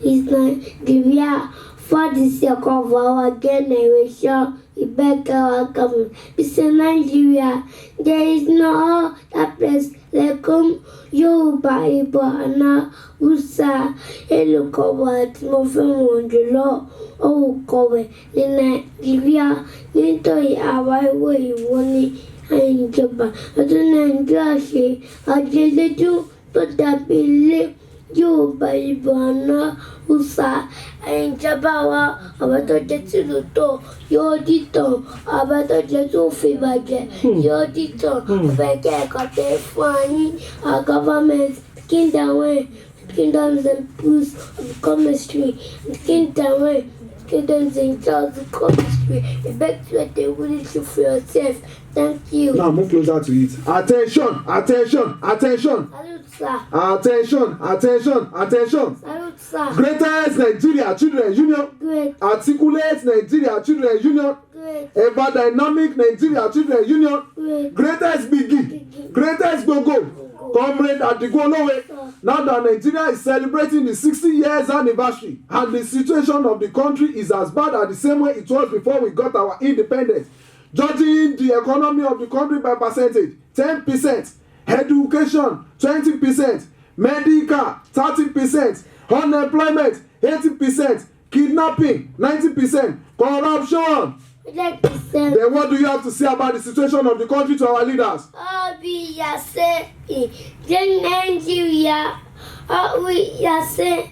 is Nigeria for the sake of our generation. We beg our government. It's in Nigeria. There is no other place like Yoruba, Igbo, and Hausa. Elukowa tí mo fẹ́ràn jùlọ orúkọ rẹ̀ ní Nàìjíríà nítorí àwa ìwé ìwọ ní ìjọba ọdún Nàìjíríà ṣe àjẹlẹ́jú tó dàbí ilé Yoruba, Igbo, and Hausa. Ìjọba wa àwọn tó jẹ́ tìlú tó yóò dìtàn àwọn tó jẹ́ tó fi bàjẹ́ yóò dìtàn fẹ́ kẹ́kọ̀ọ́ tẹ́ fún yín our government kingdoms and pools of chemistry, kingdoms and charts of chemistry. The best way they wouldn't you for yourself. Thank you. Now move closer to it. Attention, attention, attention. Salute, sir. Attention, attention, attention. Salute, sir. Greatest Nigeria Children Union. Great. Articulate Nigeria Children Union. Great. Ever dynamic Nigeria Children Union. Great. Greatest Biggie. Greatest Gogo. Comrade Adigun Olowe. Now that Nigeria is celebrating the 60 years anniversary and the situation of the country is as bad as the same way it was before we got our independence. Judging the economy of the country by percentage, 10%, education, 20%, medical, 30%, unemployment, 80%, kidnapping, 90%, corruption. Then what do you have to say about the situation of the country to our leaders? We are saying Nigeria. We are saying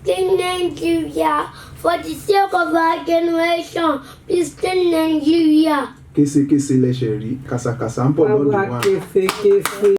Nigeria. For the sake of our generation, please stay Nigeria. Kése lẹ́sẹ̀ rí kàsàkàsà ń pọ̀ lọ́dún wa.